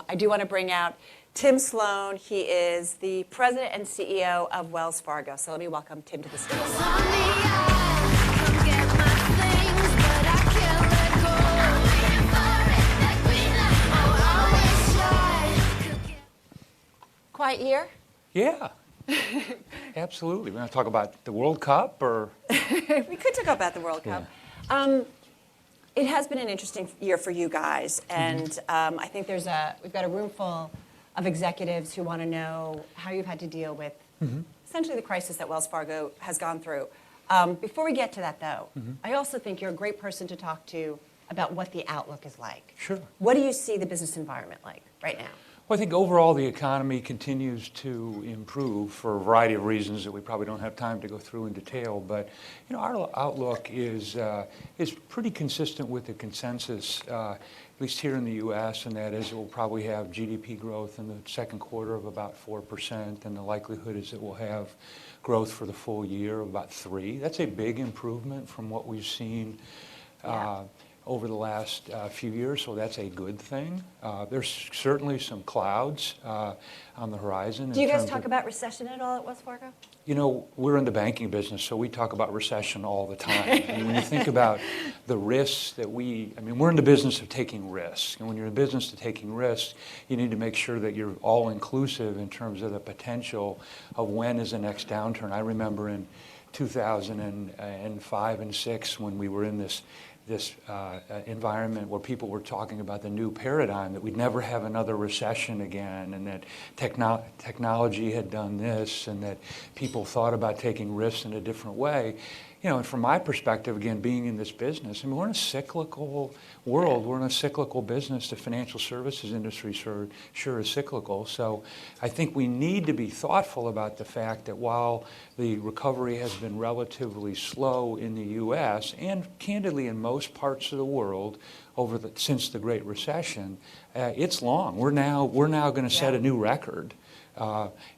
I do want to bring out Tim Sloan. He is the president and CEO of Wells Fargo. So let me welcome Tim to the stage. Quiet year? Yeah, absolutely. We're going to talk about the World Cup, or? We could talk about the World Cup. Yeah. It has been an interesting year for you guys, and I think we've got a room full of executives who want to know how you've had to deal with essentially the crisis that Wells Fargo has gone through. Before we get to that, though, I also think you're a great person to talk to about what the outlook is like. Sure. What do you see the business environment like right now? Well, I think overall the economy continues to improve for a variety of reasons that we probably don't have time to go through in detail. But our outlook is pretty consistent with the consensus, at least here in the U.S., and that is it will probably have GDP growth in the second quarter of about 4%, and the likelihood is it will have growth for the full year of about 3%. That's a big improvement from what we've seen over the last few years, so that's a good thing. There's certainly some clouds on the horizon. Do you guys talk about recession at all at Wells Fargo? We're in the banking business, so we talk about recession all the time. And when you think about the risks that we're in the business of taking risks. And when you're in the business of taking risks, you need to make sure that you're all inclusive in terms of the potential of when is the next downturn. I remember in 2005 and 6 when we were in this environment where people were talking about the new paradigm, that we'd never have another recession again, and that technology had done this, and that people thought about taking risks in a different way. And from my perspective, again, being in this business, we're in a cyclical world. We're in a cyclical business. The financial services industry sure is cyclical. So I think we need to be thoughtful about the fact that while the recovery has been relatively slow in the U.S. and candidly in most parts of the world since the Great Recession, it's long. We're now going to set a new record.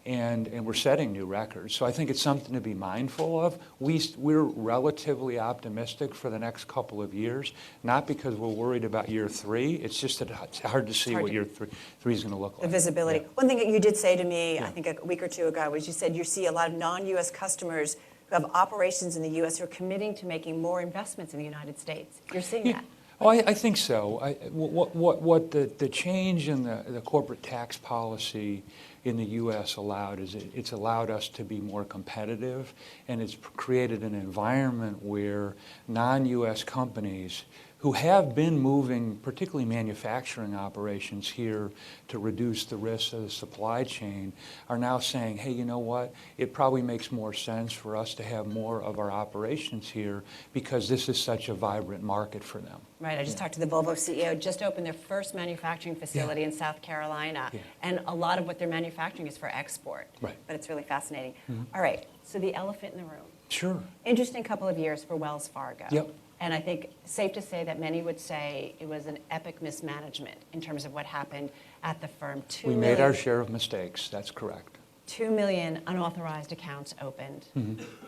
And we're setting new records. So I think it's something to be mindful of. We're relatively optimistic for the next couple of years, not because we're worried about year 3. It's just that it's hard to see what year 3 is going to look like. The visibility. Yeah. One thing that you did say to me, I think a week or two ago, was you said you see a lot of non-U.S. customers who have operations in the U.S. who are committing to making more investments in the United States. You're seeing that? Oh, I think so. What the change in the corporate tax policy in the U.S. allowed is it's allowed us to be more competitive, and it's created an environment where non-U.S. companies who have been moving, particularly manufacturing operations here to reduce the risks of the supply chain, are now saying, hey, you know what? It probably makes more sense for us to have more of our operations here because this is such a vibrant market for them. Right. I just talked to the Volvo CEO, just opened their first manufacturing facility in South Carolina, and a lot of what they're manufacturing is for export. Right. But it's really fascinating. All right. So the elephant in the room. Sure. Interesting couple of years for Wells Fargo. Yep. And I think safe to say that many would say it was an epic mismanagement in terms of what happened at the firm. We made our share of mistakes. That's correct. 2 million unauthorized accounts opened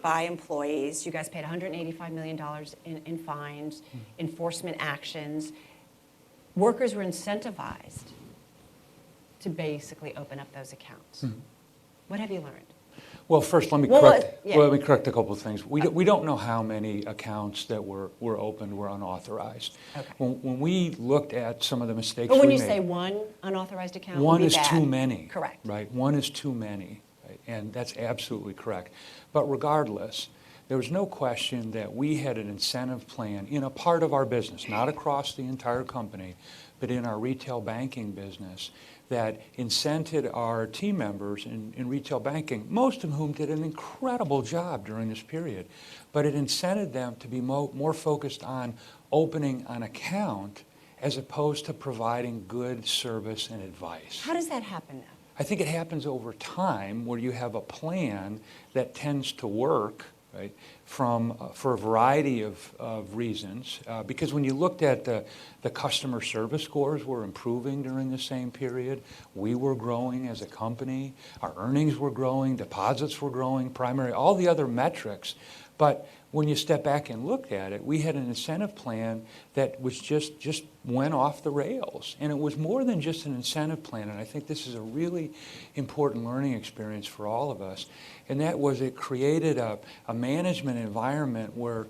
by employees. You guys paid $185 million in fines, enforcement actions. Workers were incentivized to basically open up those accounts. What have you learned? Well, first, let me correct a couple of things. We don't know how many accounts that were opened were unauthorized. Okay. When we looked at some of the mistakes but when we you made, say one unauthorized account, one is bad. too many. Correct. Right. One is too many, right? And that's absolutely correct. But regardless, there was no question that we had an incentive plan in a part of our business, not across the entire company, but in our retail banking business, that incented our team members in retail banking, most of whom did an incredible job during this period, but it incented them to be more focused on opening an account as opposed to providing good service and advice. How does that happen now? I think it happens over time where you have a plan that tends to work, right, for a variety of reasons. Because when you looked at the customer service scores were improving during the same period. We were growing as a company. Our earnings were growing. Deposits were growing. All the other metrics But when you step back and look at it, we had an incentive plan that was just went off the rails. And it was more than just an incentive plan, and I think this is a really important learning experience for all of us. And that was it created a management environment where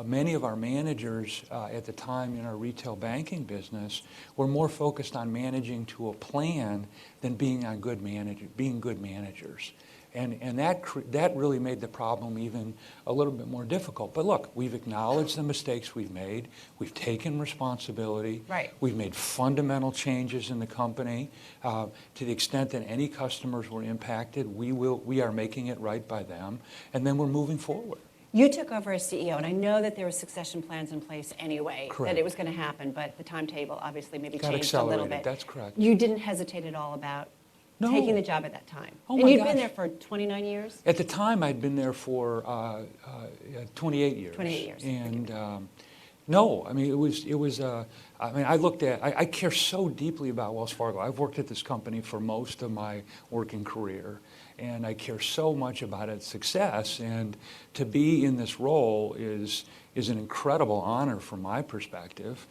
many of our managers at the time in our retail banking business were more focused on managing to a plan than being good managers. And that really made the problem even a little bit more difficult. But look, we've acknowledged the mistakes we've made. We've taken responsibility. Right. We've made fundamental changes in the company. To the extent that any customers were impacted, we are making it right by them. And then we're moving forward. You took over as CEO, and I know that there were succession plans in place anyway, Correct. that it was going to happen, but the timetable obviously maybe Got changed a little accelerated. bit. That's correct. You didn't hesitate at all about No. taking the job at that time. Oh and my you'd gosh. been there for 29 years? At the time, I'd been there for 28 years. 28 years. And no, I mean, I looked at, I care so deeply about Wells Fargo. I've worked at this company for most of my working career, and I care so much about its success. And to be in this role is an incredible honor from my perspective.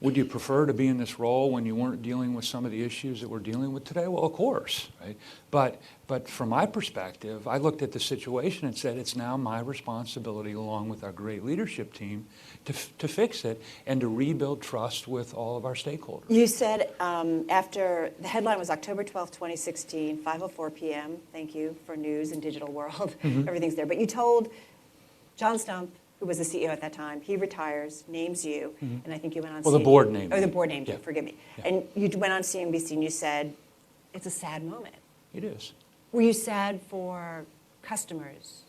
Would you prefer to be in this role when you weren't dealing with some of the issues that we're dealing with today? Well, of course, right? But from my perspective, I looked at the situation and said, it's now my responsibility, along with our great leadership team, to fix it and to rebuild trust with all of our stakeholders. You said after, the headline was October 12th, 2016, 5:04 p.m. Thank you for news and digital world. Mm-hmm. Everything's there. But you told John Stump, who was the CEO at that time, he retires, names you, and I think you went on Well, the board named Oh, me. the board named you, Yeah. forgive me. Yeah. And you went on CNBC and you said, it's a sad moment. It is. Were you sad for customers,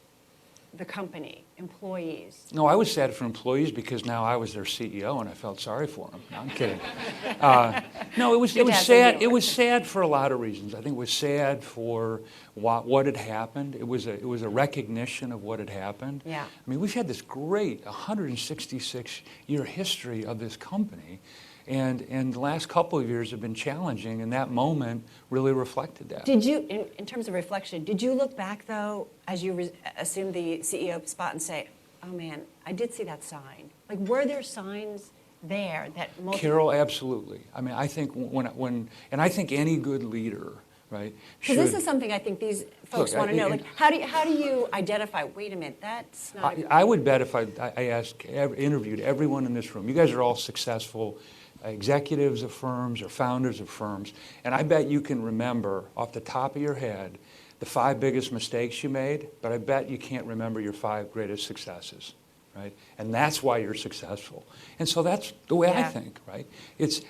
the company, employees? No, I was sad for employees because now I was their CEO and I felt sorry for them. No, I'm kidding. No, it was Good to have sad. some It was sad for a lot of reasons. I think it was sad for what had happened. It was a recognition of what had happened. Yeah. I mean, we've had this great 166-year history of this company, and the last couple of years have been challenging, and that moment really reflected that. Did you, in terms of reflection, did you look back, though, as you assumed the CEO spot and say, oh, man, I did see that sign? Like, were there signs there that Carol, absolutely. I mean, I think and I think any good leader, right, Because this is something I think these folks want to know. Like, how do you identify, wait a minute, that's not... I would bet if I interviewed everyone in this room, you guys are all successful executives of firms or founders of firms, and I bet you can remember off the top of your head the 5 biggest mistakes you made, but I bet you can't remember your 5 greatest successes, right? And that's why you're successful. And so that's the way I think, right?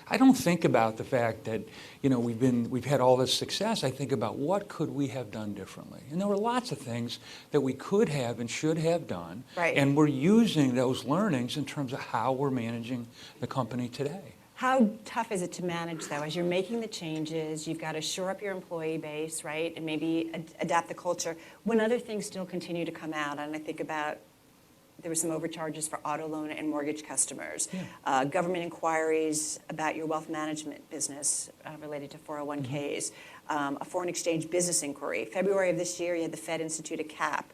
I don't think about the fact that, we've had all this success. I think about what could we have done differently. And there were lots of things that we could have and should have done. Right. And we're using those learnings in terms of how we're managing the company today. How tough is it to manage, though, as you're making the changes? You've got to shore up your employee base, right, and maybe adapt the culture when other things still continue to come out. And I think about there were some overcharges for auto loan and mortgage customers, government inquiries about your wealth management business related to 401ks, a foreign exchange business inquiry. February of this year, you had the Fed institute a cap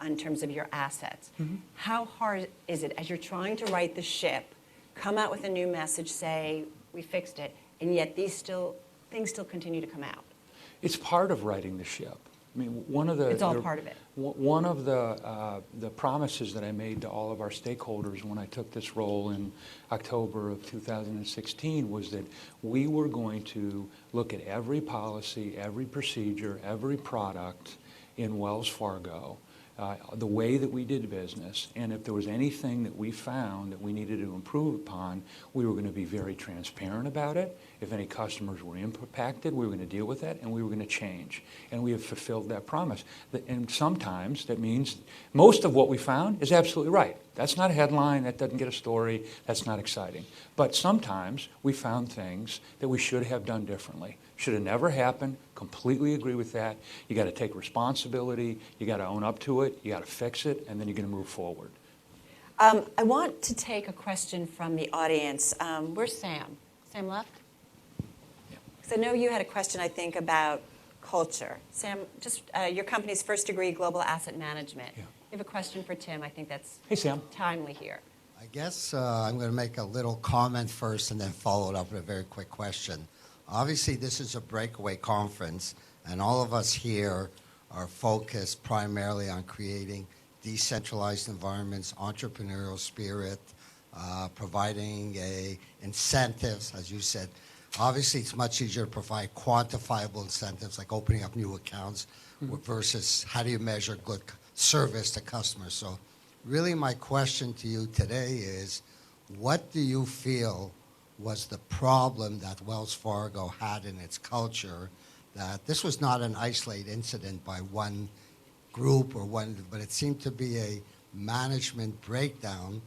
in terms of your assets. How hard is it, as you're trying to right the ship, come out with a new message, say, we fixed it, and yet things still continue to come out? It's part of righting the ship. I mean, It's all part of it. One of the promises that I made to all of our stakeholders when I took this role in October of 2016 was that we were going to look at every policy, every procedure, every product in Wells Fargo, the way that we did business, and if there was anything that we found that we needed to improve upon, we were going to be very transparent about it. If any customers were impacted, we were going to deal with that, and we were going to change. And we have fulfilled that promise. And sometimes that means most of what we found is absolutely right. That's not a headline. That doesn't get a story. That's not exciting. But sometimes we found things that we should have done differently. Should have never happened. Completely agree with that. You got to take responsibility. You got to own up to it. You got to fix it, and then you're going to move forward. I want to take a question from the audience. Where's Sam? Sam left? Because I know you had a question, I think, about culture. Sam, just your company's first degree global asset management. Yeah. We have a question for Tim. I think that's Hey, Sam. timely here. I guess I'm going to make a little comment first and then follow it up with a very quick question. Obviously, this is a Breakaway conference, and all of us here are focused primarily on creating decentralized environments, entrepreneurial spirit, providing incentives, as you said. Obviously, it's much easier to provide quantifiable incentives like opening up new accounts versus how do you measure good service to customers. So really my question to you today is, what do you feel was the problem that Wells Fargo had in its culture, that this was not an isolated incident by one group or one, but it seemed to be a management breakdown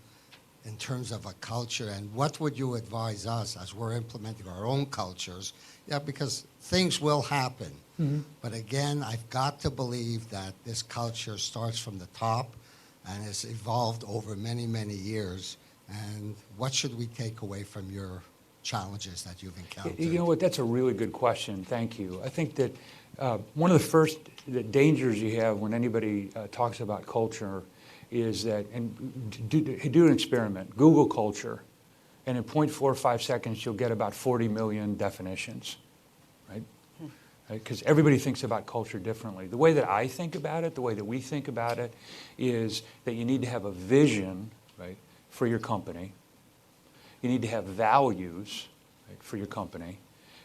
in terms of a culture? And what would you advise us as we're implementing our own cultures? Yeah, because things will happen. But again, I've got to believe that this culture starts from the top and has evolved over many, many years. And what should we take away from your challenges that you've encountered? You know what, that's a really good question. Thank you. I think that one of the first dangers you have when anybody talks about culture is that, and do an experiment, Google culture, and in 0.45 seconds you'll get about 40 million definitions, right? Because everybody thinks about culture differently. The way that I think about it, the way that we think about it, is that you need to have a vision, right, for your company. You need to have values, right, for your company.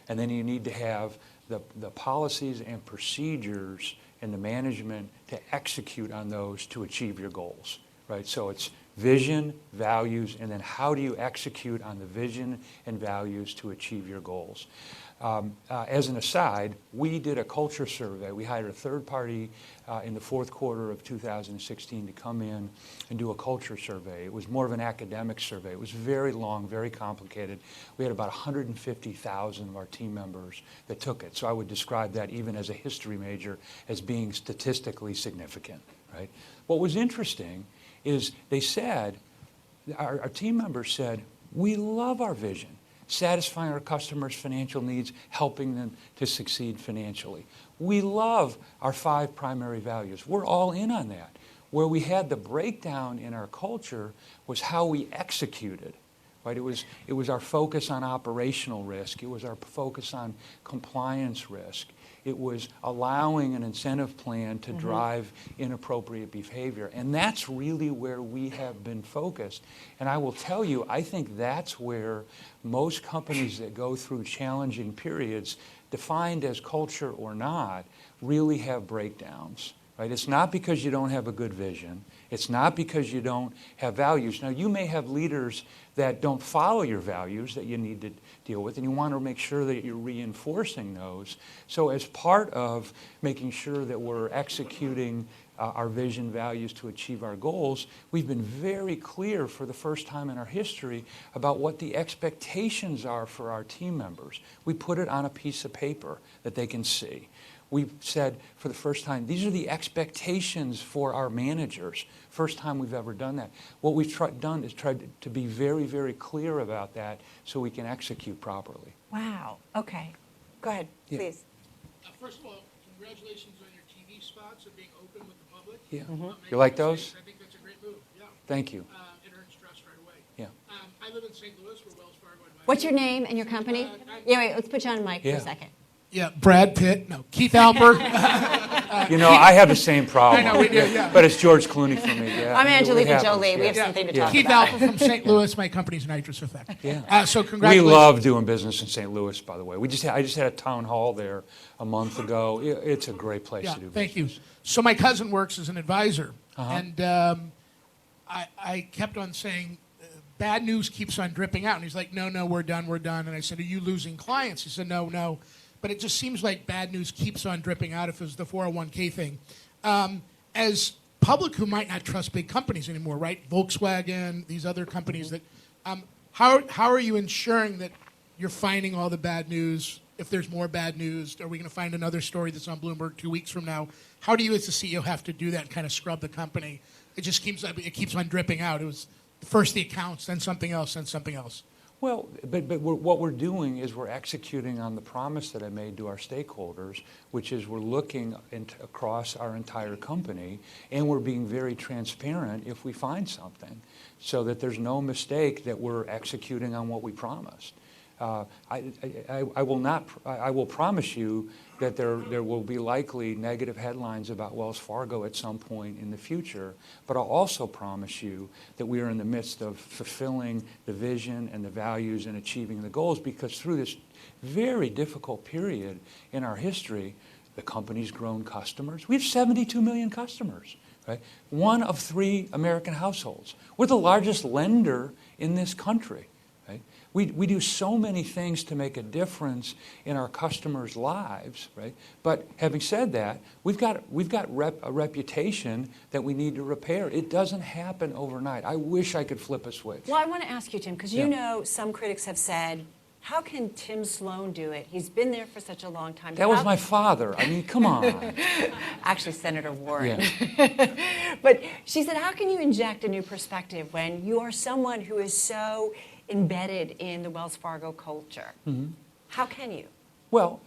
And then you need to have the policies and procedures and the management to execute on those to achieve your goals, right? So it's vision, values, and then how do you execute on the vision and values to achieve your goals? As an aside, we did a culture survey. We hired a third party in the fourth quarter of 2016 to come in and do a culture survey. It was more of an academic survey. It was very long, very complicated. We had about 150,000 of our team members that took it. So I would describe that, even as a history major, as being statistically significant, right? What was interesting is they said, our team members said, we love our vision, satisfying our customers' financial needs, helping them to succeed financially. We love our 5 primary values. We're all in on that. Where we had the breakdown in our culture was how we executed, right? It was our focus on operational risk. It was our focus on compliance risk. It was allowing an incentive plan to drive inappropriate behavior. And that's really where we have been focused. And I will tell you, I think that's where most companies that go through challenging periods, defined as culture or not, really have breakdowns. Right? It's not because you don't have a good vision. It's not because you don't have values. Now, you may have leaders that don't follow your values that you need to deal with, and you want to make sure that you're reinforcing those. So as part of making sure that we're executing our vision, values to achieve our goals, we've been very clear for the first time in our history about what the expectations are for our team members. We put it on a piece of paper that they can see. We've said for the first time, these are the expectations for our managers. First time we've ever done that. What we've done is tried to be very, very clear about that so we can execute properly. Wow. Okay. Go ahead, please. First of all, congratulations on your TV spots and being open with the public. Yeah. Making You like mistakes. those? I think that's a great move. Yeah. Thank you. It earns trust right away. Yeah. I live in St. Louis, where Wells Fargo advisors. What's your name and your company? Yeah, wait, let's put you on a mic for Yeah. a second. Yeah, Brad Pitt. No, Keith Alper. You know, I have the same problem. I know, we do, yeah. But it's George Clooney for me. Yeah. I'm It Angelica happens, Jolie. We have yeah. something to Yeah. talk Keith about. Alper from St. Louis. My company's Nitrous Effect. Yeah. So We congratulations. love doing business in St. Louis, by the way. I just had a town hall there a month ago. It's a great place Yeah, to do business. thank you. So my cousin works as an advisor, and I kept on saying, bad news keeps on dripping out. And he's like, no, we're done. And I said, are you losing clients? He said, no. But it just seems like bad news keeps on dripping out if it was the 401k thing. As public who might not trust big companies anymore, right? Volkswagen, these other companies that, how are you ensuring that you're finding all the bad news? If there's more bad news, are we going to find another story that's on Bloomberg 2 weeks from now? How do you as the CEO have to do that and kind of scrub the company? It just keeps on dripping out. It was first the accounts, then something else, then something else. Well, but what we're doing is we're executing on the promise that I made to our stakeholders, which is we're looking across our entire company, and we're being very transparent if we find something, so that there's no mistake that we're executing on what we promised. I will promise you that there will be likely negative headlines about Wells Fargo at some point in the future, but I'll also promise you that we are in the midst of fulfilling the vision and the values and achieving the goals, because through this very difficult period in our history, the company's grown customers. We have 72 million customers, right? 1 of 3 American households. We're the largest lender in this country. We do so many things to make a difference in our customers' lives, right? But having said that, we've got a reputation that we need to repair. It doesn't happen overnight. I wish I could flip a switch. Well, I want to ask you, Tim, because you know some critics have said, how can Tim Sloan do it? He's been there for such a long time. That was my father. I mean, come on. Actually, Senator Warren. Yeah. But she said, how can you inject a new perspective when you are someone who is so embedded in the Wells Fargo culture? Mm-hmm. How can you? Well,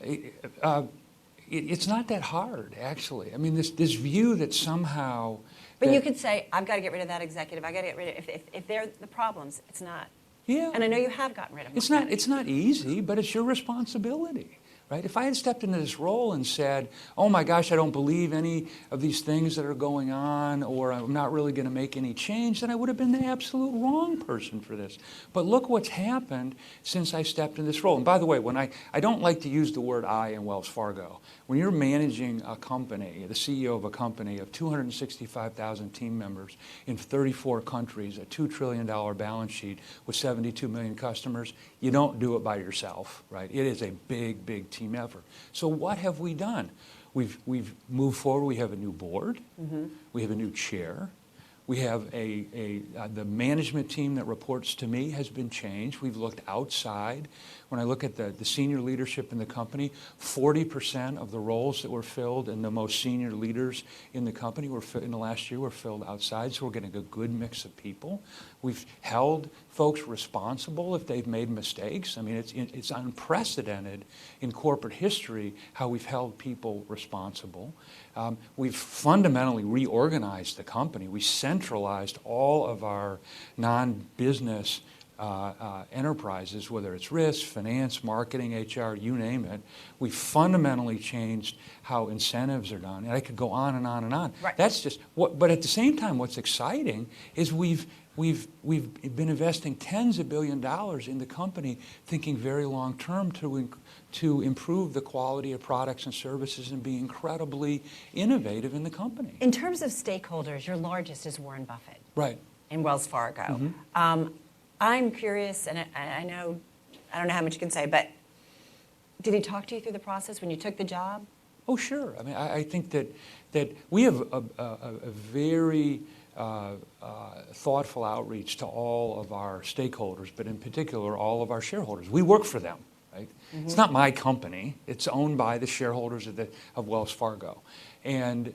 it's not that hard, actually. I mean, this view that somehow... But you could say, I've got to get rid of that executive. I've got to get rid of... If they're the problems, it's not. Yeah. And I know you have gotten rid of them. It's not easy, but it's your responsibility. Right? If I had stepped into this role and said, oh my gosh, I don't believe any of these things that are going on, or I'm not really going to make any change, then I would have been the absolute wrong person for this. But look what's happened since I stepped in this role. And by the way, I don't like to use the word I in Wells Fargo. When you're managing a company, the CEO of a company of 265,000 team members in 34 countries, a $2 trillion balance sheet with 72 million customers, you don't do it by yourself, right? It is a big, big team effort. So what have we done? We've moved forward. We have a new board. Mm-hmm. We have a new chair. We have the management team that reports to me has been changed. We've looked outside. When I look at the senior leadership in the company, 40% of the roles that were filled and the most senior leaders in the company in the last year were filled outside, so we're getting a good mix of people. We've held folks responsible if they've made mistakes. I mean, it's unprecedented in corporate history how we've held people responsible. We've fundamentally reorganized the company. We centralized all of our non-business enterprises, whether it's risk, finance, marketing, HR, you name it. We fundamentally changed how incentives are done. And I could go on and on and on. Right. That's just what. But at the same time, what's exciting is we've been investing tens of billions of dollars in the company, thinking very long term to improve the quality of products and services and be incredibly innovative in the company. In terms of stakeholders, your largest is Warren Buffett. Right. In Wells Fargo. Mm-hmm. I'm curious, and I don't know how much you can say, but did he talk to you through the process when you took the job? Oh, sure. I mean, I think that we have a very thoughtful outreach to all of our stakeholders, but in particular, all of our shareholders. We work for them, right? Mm-hmm. It's not my company. It's owned by the shareholders of Wells Fargo. And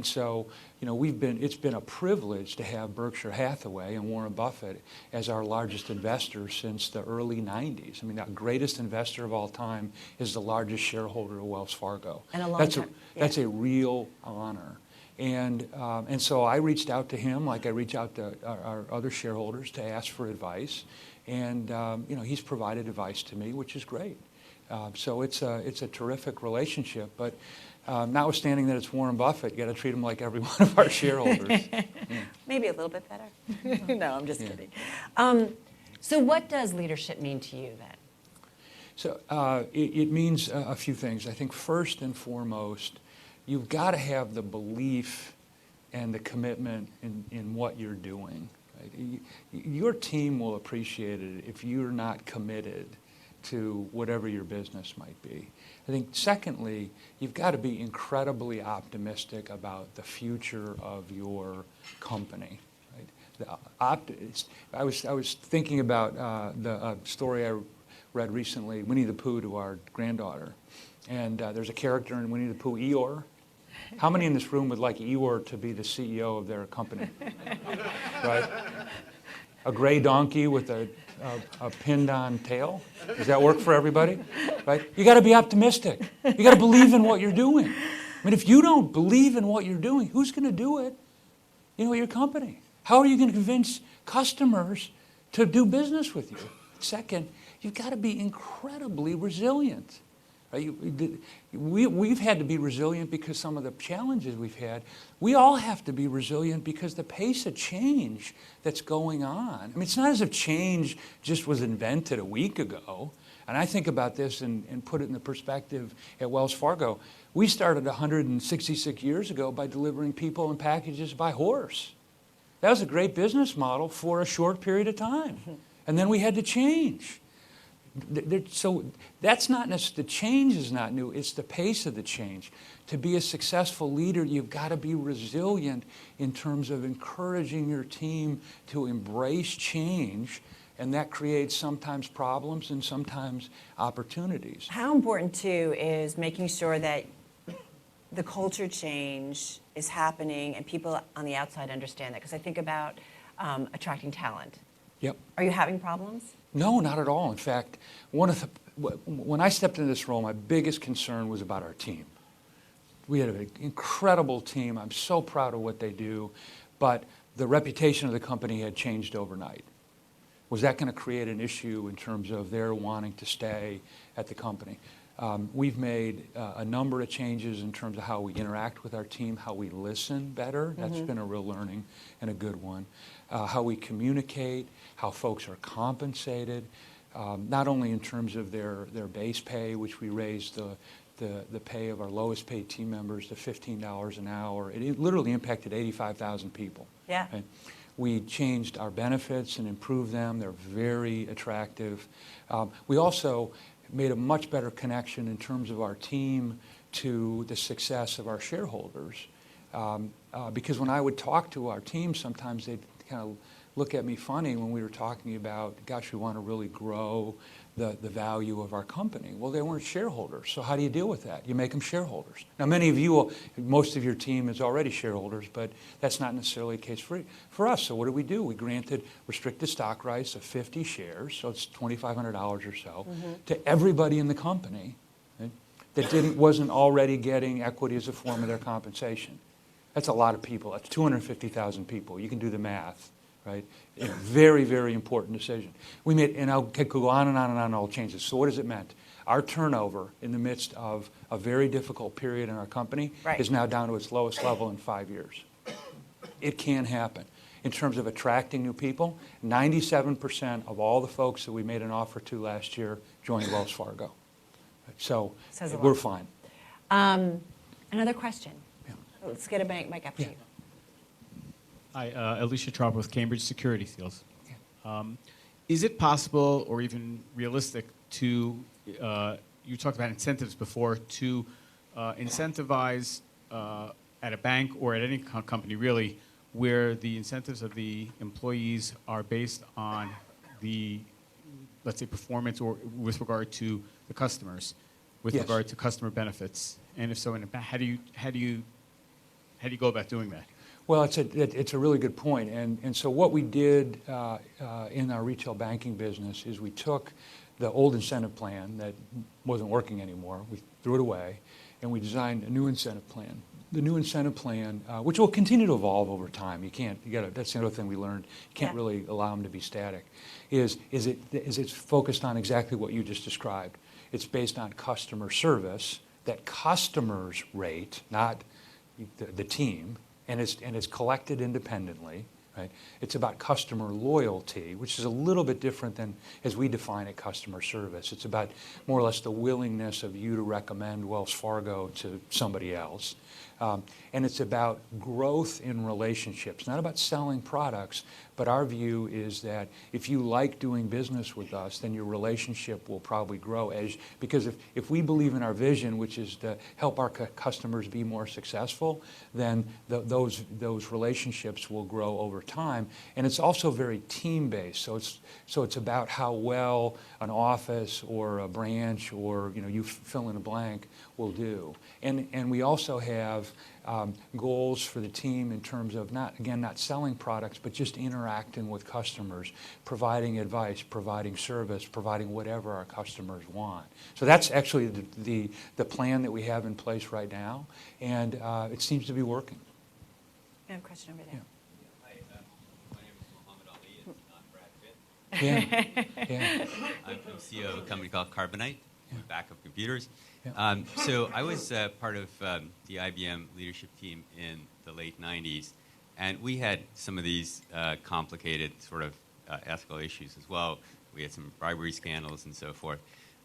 so, you know, it's been a privilege to have Berkshire Hathaway and Warren Buffett as our largest investor since the early 90s. I mean, the greatest investor of all time is the largest shareholder of Wells Fargo. And a long time. That's a real honor. And so I reached out to him like I reach out to our other shareholders to ask for advice. And, you know, he's provided advice to me, which is great. So it's a terrific relationship. But notwithstanding that it's Warren Buffett, you got to treat him like every one of our shareholders. Yeah. Maybe a little bit better. No, I'm just kidding. So what does leadership mean to you then? So it means a few things. I think first and foremost, you've got to have the belief and the commitment in what you're doing. Right? Your team will appreciate it if you're not committed to whatever your business might be. I think secondly, you've got to be incredibly optimistic about the future of your company. Right? I was thinking about the story I read recently, Winnie the Pooh to our granddaughter. And there's a character in Winnie the Pooh, Eeyore. How many in this room would like Eeyore to be the CEO of their company? Right? A gray donkey with a pinned-on tail? Does that work for everybody? Right? You got to be optimistic. You got to believe in what you're doing. I mean, if you don't believe in what you're doing, who's going to do it? You know, your company. How are you going to convince customers to do business with you? Second, you've got to be incredibly resilient. Right? We've had to be resilient because some of the challenges we've had. We all have to be resilient because the pace of change that's going on. I mean, it's not as if change just was invented a week ago. And I think about this and put it in the perspective at Wells Fargo. We started 166 years ago by delivering people and packages by horse. That was a great business model for a short period of time. And then we had to change. So that's not necessarily, the change is not new, it's the pace of the change. To be a successful leader, you've got to be resilient in terms of encouraging your team to embrace change, and that creates sometimes problems and sometimes opportunities. How important, too, is making sure that the culture change is happening and people on the outside understand that? Because I think about attracting talent. Yep. Are you having problems? No, not at all. In fact, when I stepped into this role, my biggest concern was about our team. We had an incredible team. I'm so proud of what they do, but the reputation of the company had changed overnight. Was that going to create an issue in terms of their wanting to stay at the company? We've made a number of changes in terms of how we interact with our team, how we listen better. That's been a real learning and a good one. How we communicate, how folks are compensated, not only in terms of their base pay, which we raised the pay of our lowest paid team members to $15 an hour. It literally impacted 85,000 people. Yeah. Right? We changed our benefits and improved them. They're very attractive. We also made a much better connection in terms of our team to the success of our shareholders. Because when I would talk to our team, sometimes they'd kind of look at me funny when we were talking about, gosh, we want to really grow the value of our company. Well, they weren't shareholders, so how do you deal with that? You make them shareholders. Now, many of you, most of your team is already shareholders, but that's not necessarily the case for us. So what did we do? We granted restricted stock rights of 50 shares, so it's $2,500 or so, to everybody in the company, right, that wasn't already getting equity as a form of their compensation. That's a lot of people. That's 250,000 people. You can do the math. Right? A very, very important decision. We made, and I could go on and on and on all changes. So what has it meant? Our turnover in the midst of a very difficult period in our company is now down to its lowest level in 5 years. It can happen. In terms of attracting new people, 97% of all the folks that we made an offer to last year joined Wells Fargo. So we're fine. Another question. Yeah. Let's get a mic up to you. Hi, Alicia Traub with Cambridge Security Seals. Is it possible or even realistic to, you talked about incentives before, to incentivize at a bank or at any company really, where the incentives of the employees are based on the, let's say, performance or with regard to the customers, with regard to customer benefits? And if so, how do you go about doing that? Well, it's a really good point. And so what we did in our retail banking business is we took the old incentive plan that wasn't working anymore, we threw it away, and we designed a new incentive plan. The new incentive plan, which will continue to evolve over time. That's the other thing we learned. You can't really allow them to be static. It's focused on exactly what you just described. It's based on customer service that customers rate, not the team. And it's collected independently, right? It's about customer loyalty, which is a little bit different than as we define it, customer service. It's about more or less the willingness of you to recommend Wells Fargo to somebody else. And it's about growth in relationships, not about selling products, but our view is that if you like doing business with us, then your relationship will probably grow. Because if we believe in our vision, which is to help our customers be more successful, then those relationships will grow over time. And it's also very team-based. So it's about how well an office or a branch or you fill in a blank will do. And we also have goals for the team in terms of not selling products, but just interacting with customers, providing advice, providing service, providing whatever our customers want. So that's actually the plan that we have in place right now, and it seems to be working. I have a question over there. Hi, my name is Muhammad Ali. It's not Brad Pitt. Yeah. I'm CEO of a company called Carbonite, backup computers. Yeah. So I was part of the IBM leadership team in the late 90s, and we had some of these complicated sort of ethical issues as well. We had some bribery scandals and so forth.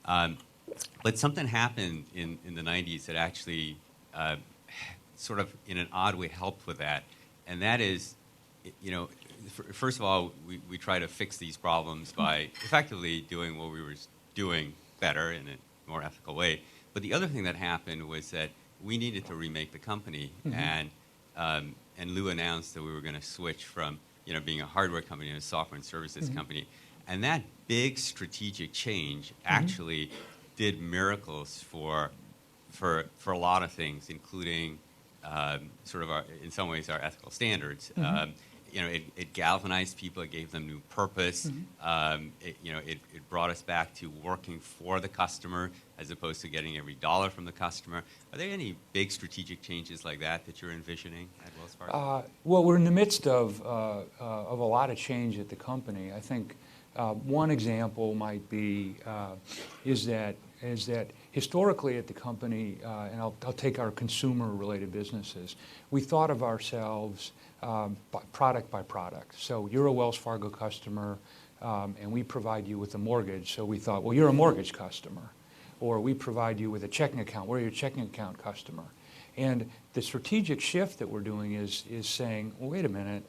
But something happened in the 90s that actually sort of in an odd way helped with that, and that is, first of all, we try to fix these problems by effectively doing what we were doing better in a more ethical way. But the other thing that happened was that we needed to remake the company, and Lou announced that we were going to switch from being a hardware company to a software and services company, and that big strategic change actually did miracles for a lot of things, including sort of in some ways our ethical standards. It galvanized people. It gave them new purpose. It brought us back to working for the customer as opposed to getting every dollar from the customer. Are there any big strategic changes like that you're envisioning at Wells Fargo? Well, we're in the midst of a lot of change at the company. I think one example might be is that historically at the company, and I'll take our consumer-related businesses, we thought of ourselves product by product. So you're a Wells Fargo customer, and we provide you with a mortgage. So we thought, well, you're a mortgage customer. Or we provide you with a checking account. We're your checking account customer. And the strategic shift that we're doing is saying, well, wait a minute,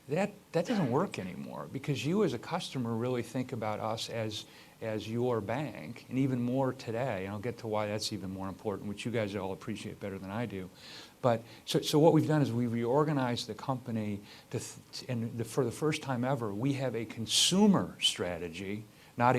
that doesn't work anymore, because you as a customer really think about us as your bank, and even more today, and I'll get to why that's even more important, which you guys all appreciate better than I do. But so what we've done is we reorganized the company, and for the first time ever, we have a consumer strategy, not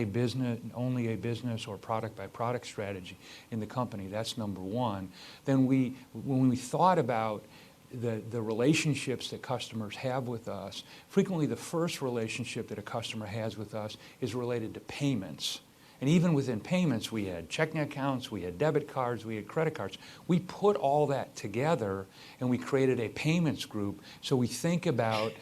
only a business or product by product strategy in the company. That's number one. Then when we thought about the relationships that customers have with us, frequently the first relationship that a customer has with us is related to payments. And even within payments, we had checking accounts, we had debit cards, we had credit cards. We put all that together and we created a payments group. So we think about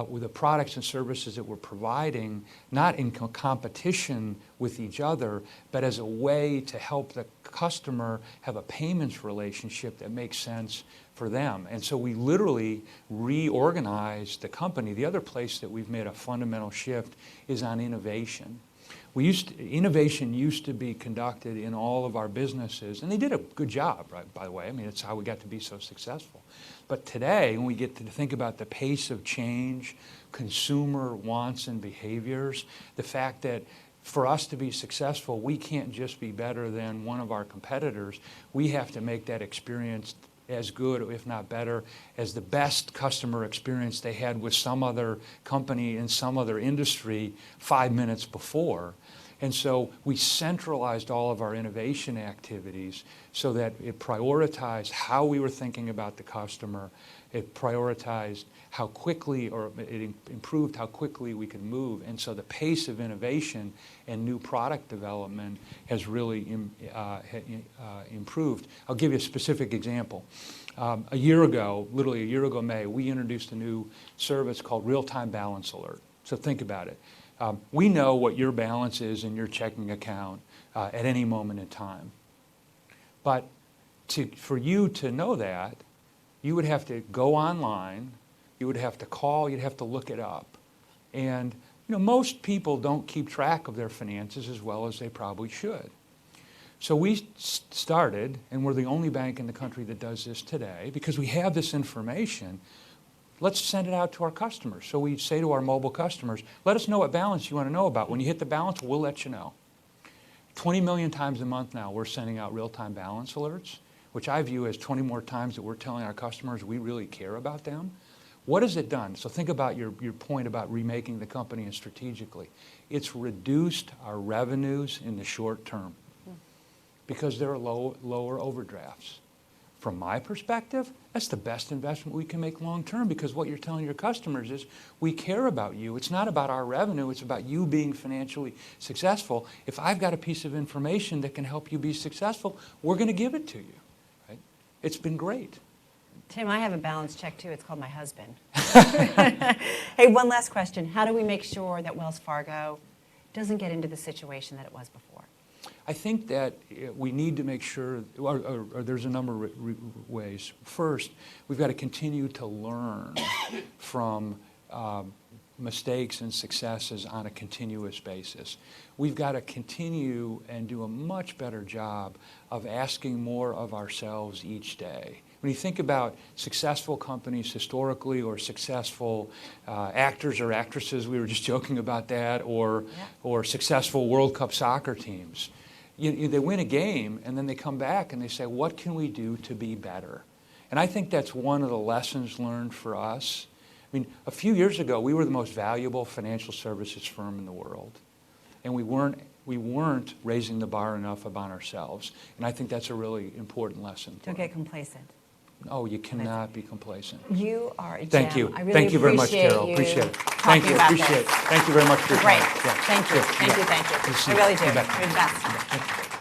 with the products and services that we're providing, not in competition with each other, but as a way to help the customer have a payments relationship that makes sense for them. And so we literally reorganized the company. The other place that we've made a fundamental shift is on innovation. Innovation used to be conducted in all of our businesses, and they did a good job, right, by the way. I mean, it's how we got to be so successful. But today, when we get to think about the pace of change, consumer wants and behaviors, the fact that for us to be successful, we can't just be better than one of our competitors. We have to make that experience as good, if not better, as the best customer experience they had with some other company in some other industry 5 minutes before. And so we centralized all of our innovation activities so that it prioritized how we were thinking about the customer. It prioritized how quickly, or it improved how quickly we could move. And so the pace of innovation and new product development has really improved. I'll give you a specific example. A year ago, literally a year ago May, we introduced a new service called Real-Time Balance Alert. So think about it. We know what your balance is in your checking account at any moment in time. But for you to know that, you would have to go online, you would have to call, you'd have to look it up. And most people don't keep track of their finances as well as they probably should. So we started, and we're the only bank in the country that does this today, because we have this information. Let's send it out to our customers. So we say to our mobile customers, let us know what balance you want to know about. When you hit the balance, we'll let you know. 20 million times a month now, we're sending out real-time balance alerts, which I view as 20 more times that we're telling our customers we really care about them. What has it done? So think about your point about remaking the company and strategically. It's reduced our revenues in the short term because there are lower overdrafts. From my perspective, that's the best investment we can make long term, because what you're telling your customers is, we care about you. It's not about our revenue, it's about you being financially successful. If I've got a piece of information that can help you be successful, we're going to give it to you. Right? It's been great. Tim, I have a balance check too. It's called my husband. Hey, one last question. How do we make sure that Wells Fargo doesn't get into the situation that it was before? I think that we need to make sure, or there's a number of ways. First, we've got to continue to learn from mistakes and successes on a continuous basis. We've got to continue and do a much better job of asking more of ourselves each day. When you think about successful companies historically, or successful actors or actresses, we were just joking about that, or successful World Cup soccer teams, they win a game and then they come back and they say, what can we do to be better? And I think that's one of the lessons learned for us. I mean, a few years ago, we were the most valuable financial services firm in the world, and we weren't raising the bar enough about ourselves. And I think that's a really important lesson. Don't get complacent. Oh, you cannot be complacent. You are a gem. Thank you. I really Thank you very much, Carol. you Appreciate it. talking Thank you. about Appreciate this. it. Thank you very much for your Great. time. Yeah. Thank you. Yeah. Thank you. Thank you. We'll see I really do. you back. You're the best.